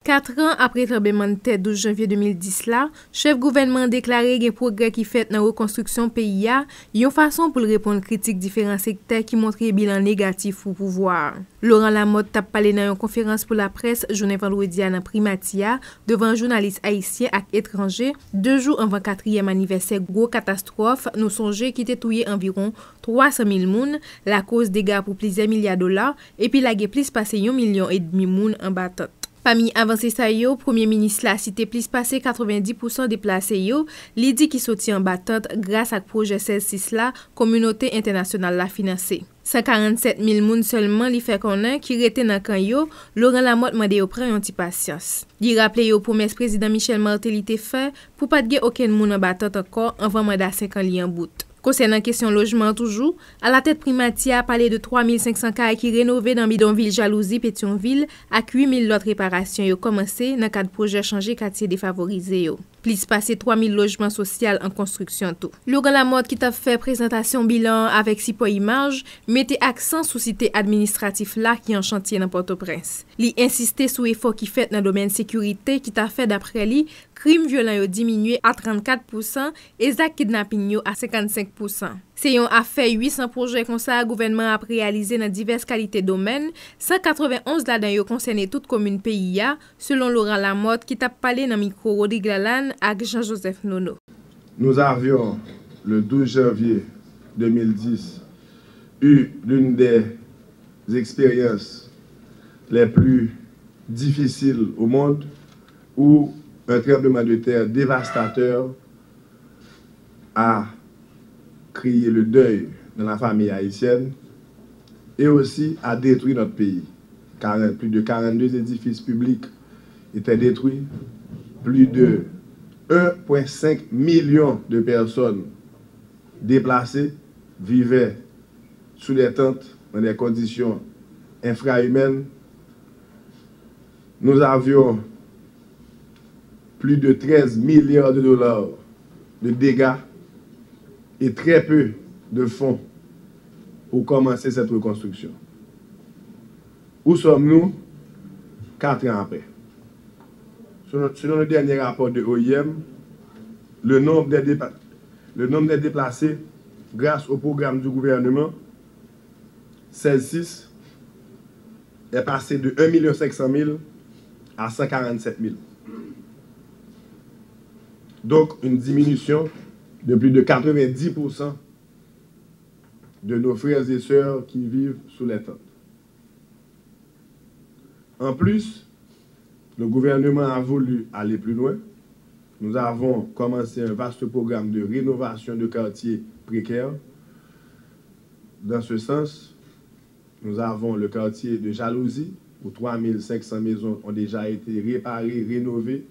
4 ans après tremblement de terre 12 janvier 2010 là, chef gouvernement déclaré des progrès qui fait dans la reconstruction pays a, une façon pour répondre critiques différents secteurs qui montrent bilan négatif pour pouvoir. Laurent Lamotte t'a parlé dans une conférence pour la presse journée vendredi à Primatia devant un journaliste haïtien et étranger 2 jours avant 4e anniversaire gros catastrophe nous songeait qui était touillé environ 300 000 moun, la cause dégâts pour plusieurs milliards de dollars et puis la guerre plus passé 1,5 million moun en battante. Parmi avancées ça yo, Premier ministre la cité plus passé 90% déplacés yo, li dit qui sorti en battante grâce à projet 16-6 là, communauté internationale la financé. 147 000 moun seulement li fait connaître qui rete dans kan yo, Laurent Lamotte mande yo prend un petit patience. Li rappelé yo promesse président Michel Martelly te fait pour pas de aucun moun en battante encore avant mandat 5 ans li en bout. Concernant question logement toujours, à la tête Primatia a parlé de 3500 cas qui rénovés dans bidonville Jalousie Pétionville avec 8000 autres réparations yo commencé dans cadre projet changer quartier défavorisé yo. Plus passé 3000 logements sociaux en construction tout. Laurent Lamotte qui t'a fait présentation bilan avec 6 points images, mettait accent sur cité administratif là qui en chantier dans Port-au-Prince. Li insisté sur effort qui fait dans domaine sécurité qui t'a fait d'après lui crimes violents yo diminué à 34% et zak kidnapping yo à 55%. C'est un affaire 800 projets comme ça gouvernement a réalisé dans diverses qualités domaines, 191 là-dedans yo concerné toute commune pays a, selon Laurent Lamotte qui t'a parlé dans micro Rodrigue Lalanne avec Jean-Joseph Nono. Nous avions le 12 janvier 2010 eu l'une des expériences les plus difficiles au monde où un tremblement de terre dévastateur a créé le deuil dans la famille haïtienne et aussi a détruit notre pays. Plus de 42 édifices publics étaient détruits, plus de 1,5 million de personnes déplacées vivaient sous les tentes dans des conditions infrahumaines. Nous avions plus de 13 milliards de dollars de dégâts et très peu de fonds pour commencer cette reconstruction. Où sommes-nous 4 ans après? Selon le dernier rapport de l'OIM, le nombre des déplacés grâce au programme du gouvernement 16-6 est passé de 1 500 000 à 147 000. Donc une diminution de plus de 90% de nos frères et sœurs qui vivent sous les tentes. En plus, le gouvernement a voulu aller plus loin. Nous avons commencé un vaste programme de rénovation de quartiers précaires. Dans ce sens, nous avons le quartier de Jalousie, où 3500 maisons ont déjà été réparées, rénovées.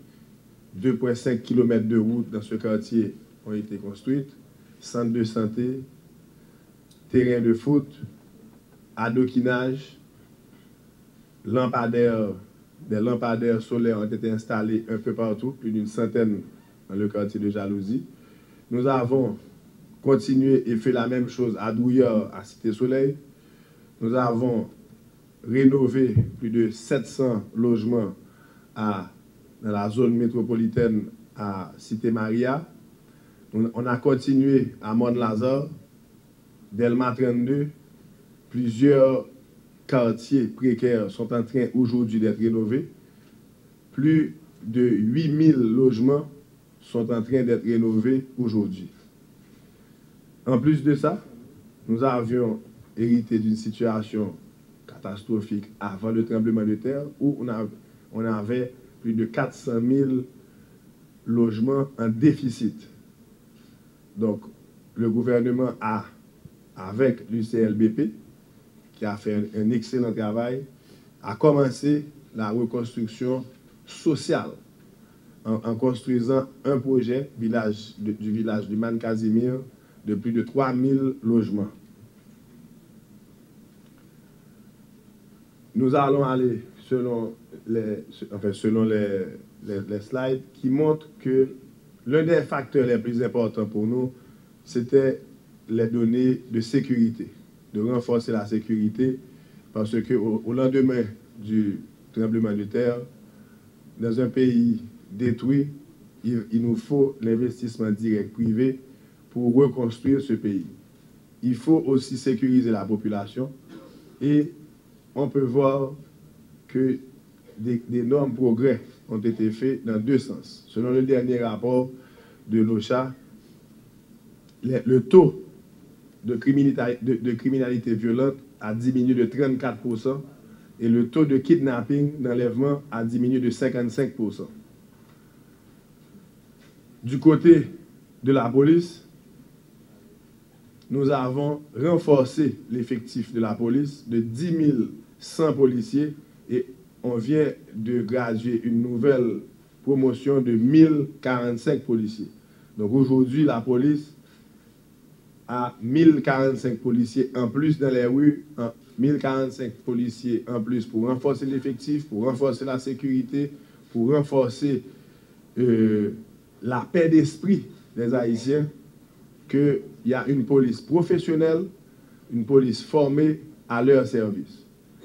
2,5 km de route dans ce quartier ont été construites. Centre de santé, terrain de foot, adoquinage, lampadaires. Des lampadaires solaires ont été installés un peu partout, plus d'une centaine dans le quartier de Jalousie. Nous avons continué et fait la même chose à Douillard, à Cité-Soleil. Nous avons rénové plus de 700 logements dans la zone métropolitaine à Cité-Maria. On a continué à Mont-Lazare, Delma 32, plusieurs quartiers précaires sont en train aujourd'hui d'être rénovés. Plus de 8000 logements sont en train d'être rénovés aujourd'hui. En plus de ça, nous avions hérité d'une situation catastrophique avant le tremblement de terre où on avait plus de 400 000 logements en déficit. Donc, le gouvernement a, avec l'UCLBP, qui a fait un excellent travail, a commencé la reconstruction sociale en construisant un projet du village du Man Casimir de plus de 3000 logements. Nous allons aller selon les slides qui montrent que l'un des facteurs les plus importants pour nous, c'était les données de sécurité, de renforcer la sécurité, parce qu'au lendemain du tremblement de terre, dans un pays détruit, il nous faut l'investissement direct privé pour reconstruire ce pays. Il faut aussi sécuriser la population et on peut voir que d'énormes progrès ont été faits dans deux sens. Selon le dernier rapport de l'OCHA, le taux de criminalité violente a diminué de 34% et le taux de kidnapping, d'enlèvement, a diminué de 55%. Du côté de la police, nous avons renforcé l'effectif de la police de 10 100 policiers et on vient de graduer une nouvelle promotion de 1045 policiers. Donc aujourd'hui, la police a 1045 policiers en plus dans les rues, 1045 policiers en plus pour renforcer l'effectif, pour renforcer la sécurité, pour renforcer la paix d'esprit des Haïtiens, qu'il y a une police professionnelle, une police formée à leur service.